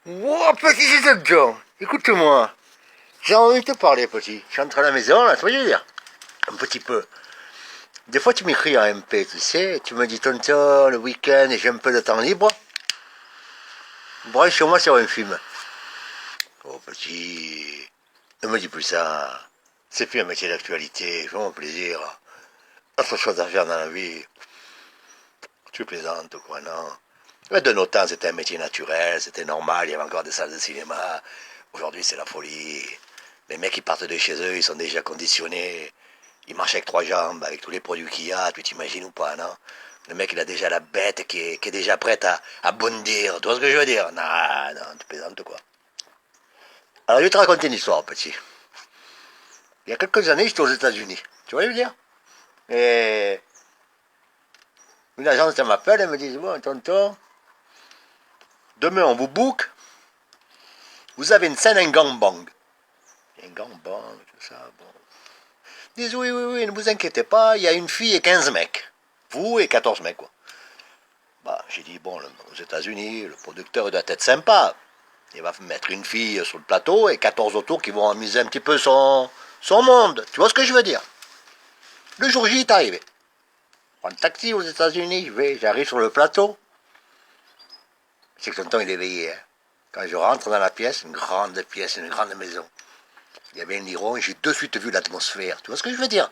Wow, petit, c'est John. Écoute-moi. J'ai envie de te parler, petit. Je rentre à la maison, là, tu vois, je veux dire. Un petit peu. Des fois, tu m'écris en MP, tu sais. Tu me dis, tonton, le week-end, j'ai un peu de temps libre. Branche-moi sur un film. Oh, petit. Ne me dis plus ça. C'est plus un métier d'actualité. Fais-moi plaisir. Autre chose à faire dans la vie. Tu plaisantes, quoi, non? Mais de nos temps, c'était un métier naturel, c'était normal, il y avait encore des salles de cinéma. Aujourd'hui, c'est la folie. Les mecs, ils partent de chez eux, ils sont déjà conditionnés. Ils marchent avec trois jambes, avec tous les produits qu'il y a, tu t'imagines ou pas, non? Le mec, il a déjà la bête qui est déjà prête à bondir. Tu vois ce que je veux dire? Non, non, tu plaisantes, quoi. Alors, je vais te raconter une histoire, petit. Il y a quelques années, j'étais aux États-Unis. Tu vois ce que je veux dire? Et une agence, elle m'appelle, elle me dit, bon, tonton, demain, on vous book. Vous avez une scène, un gangbang. Un gangbang, tout ça, bon. Ils disent, oui, oui, oui, ne vous inquiétez pas, il y a une fille et 15 mecs. Vous et 14 mecs, quoi. Bah, j'ai dit, bon, aux États-Unis, le producteur doit être sympa. Il va mettre une fille sur le plateau et 14 autour qui vont amuser un petit peu son monde. Tu vois ce que je veux dire? Le jour J est arrivé. Je prends le taxi aux États-Unis, j'arrive sur le plateau. C'est que tonton il est éveillé. Hein. Quand je rentre dans la pièce, une grande pièce, une grande maison. Il y avait un liron et j'ai de suite vu l'atmosphère. Tu vois ce que je veux dire?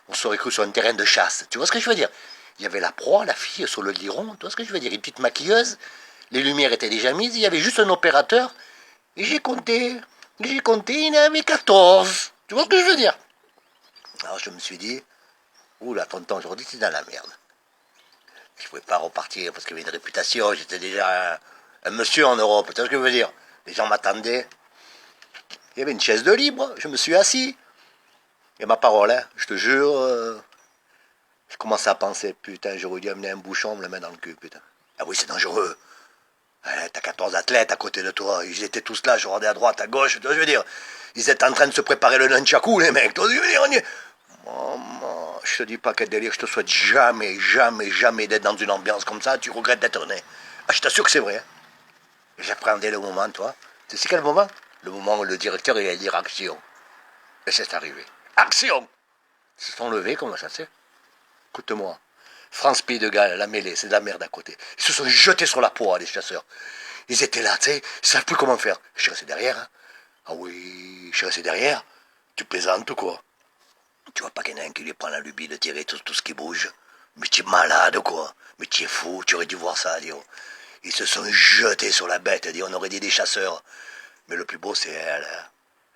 On serait cru sur un terrain de chasse. Tu vois ce que je veux dire? Il y avait la proie, la fille sur le liron. Tu vois ce que je veux dire? Une petite maquilleuse. Les lumières étaient déjà mises. Il y avait juste un opérateur. Et j'ai compté. Il y en avait 14. Tu vois ce que je veux dire? Alors je me suis dit, oula, tonton, aujourd'hui c'est dans la merde. Je ne pouvais pas repartir parce qu'il y avait une réputation. J'étais déjà un monsieur en Europe. Tu vois ce que je veux dire? Les gens m'attendaient. Il y avait une chaise de libre. Je me suis assis. Et ma parole, hein, je te jure, je commençais à penser, putain, j'aurais dû amener un bouchon, me le mettre dans le cul, putain. Ah oui, c'est dangereux. Ouais, t'as 14 athlètes à côté de toi, ils étaient tous là, je regardais à droite, à gauche, tu vois ce que je veux dire. Ils étaient en train de se préparer le nunchaku, les mecs, tu vois ce que je veux dire. Maman, je te dis pas quel délire, je te souhaite jamais, jamais, jamais d'être dans une ambiance comme ça, tu regrettes d'être né. Ah, je t'assure que c'est vrai. Hein. J'appréhendais le moment, toi. Tu sais quel moment? Le moment où le directeur il allait dire action. Et c'est arrivé. Action! Ils se sont levés, comment ça c'est? Écoute-moi. France Pays de Galles, la mêlée, c'est de la merde à côté. Ils se sont jetés sur la proie, les chasseurs. Ils étaient là, tu sais, ils ne savent plus comment faire. Je suis resté derrière. Hein. Ah oui, je suis resté derrière. Tu plaisantes ou quoi? Tu vois pas qu'il y en a un qui lui prend la lubie de tirer tout ce qui bouge? Mais tu es malade quoi? Mais tu es fou, tu aurais dû voir ça, Dio. Ils se sont jetés sur la bête, dit on aurait dit des chasseurs. Mais le plus beau c'est elle. Hein.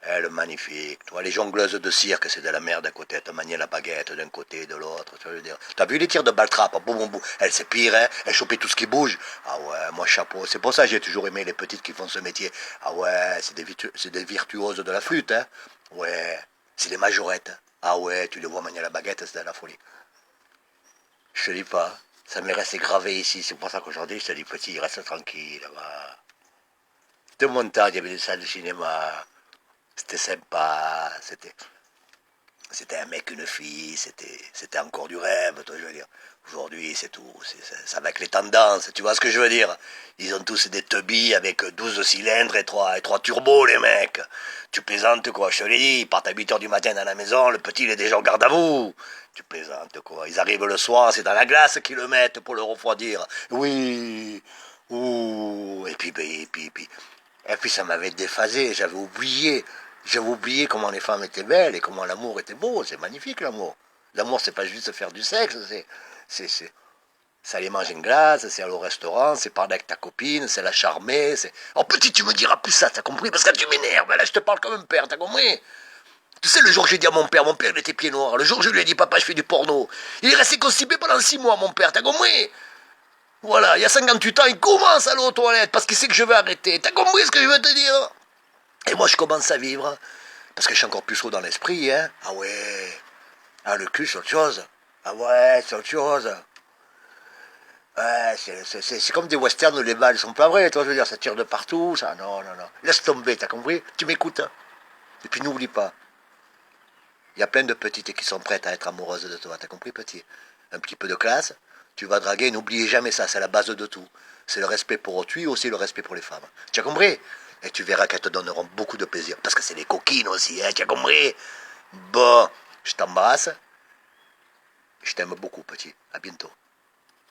Elle, magnifique. Tu vois, les jongleuses de cirque, c'est de la merde à côté. Elle te maniait la baguette d'un côté et de l'autre. Tu veux dire. T'as vu les tirs de baltrap? Boum, boum, boum. Elle, c'est pire, hein. Elle chopait tout ce qui bouge. Ah ouais, moi, chapeau. C'est pour ça que j'ai toujours aimé les petites qui font ce métier. Ah ouais, c'est des virtuoses de la flûte, hein. Ouais, c'est des majorettes. Ah ouais, tu les vois manier la baguette, c'est de la folie. Je te dis pas. Ça m'est resté gravé ici. C'est pour ça qu'aujourd'hui, je te dis, petit, reste tranquille, là-bas. De mon temps, il y avait des salles de cinéma. C'était sympa, c'était un mec, une fille, c'était encore du rêve, toi, je veux dire. Aujourd'hui, c'est tout, c'est avec les tendances, tu vois ce que je veux dire. Ils ont tous des tubbies avec 12 cylindres et trois turbos, les mecs. Tu plaisantes, quoi, je te l'ai dit, ils partent à 8 heures du matin dans la maison, le petit, il est déjà au garde à vous. Tu plaisantes, quoi. Ils arrivent le soir, c'est dans la glace qu'ils le mettent pour le refroidir. Oui, ouh, et puis ça m'avait déphasé, j'avais oublié comment les femmes étaient belles et comment l'amour était beau. C'est magnifique l'amour. L'amour, c'est pas juste faire du sexe, c'est aller manger une glace, c'est aller au restaurant, c'est parler avec ta copine, c'est la charmer. Oh petit, tu me diras plus ça, t'as compris? Parce que tu m'énerves, là je te parle comme un père, t'as compris? Tu sais, le jour que j'ai dit à mon père il était pied noir. Le jour que je lui ai dit, papa, je fais du porno. Il est resté constipé pendant 6 mois, mon père, t'as compris? Voilà, il y a 58 ans, il commence à aller aux toilettes parce qu'il sait que je vais arrêter. T'as compris ce que je veux te dire? Et moi, je commence à vivre. Parce que je suis encore plus chaud dans l'esprit, hein. Ah ouais. Ah, le cul, c'est autre chose. Ah ouais, c'est autre chose. Ouais, c'est comme des westerns où les balles sont pas vraies, toi, je veux dire, ça tire de partout, ça. Non, non, non. Laisse tomber, t'as compris? Tu m'écoutes. Hein. Et puis n'oublie pas, il y a plein de petites qui sont prêtes à être amoureuses de toi, t'as compris, petit? Un petit peu de classe, tu vas draguer, n'oubliez jamais ça, c'est la base de tout. C'est le respect pour autrui, aussi le respect pour les femmes. Tu as compris? Et tu verras qu'elles te donneront beaucoup de plaisir. Parce que c'est des coquines aussi, hein, tu as compris? Bon, je t'embrasse. Je t'aime beaucoup, petit. À bientôt.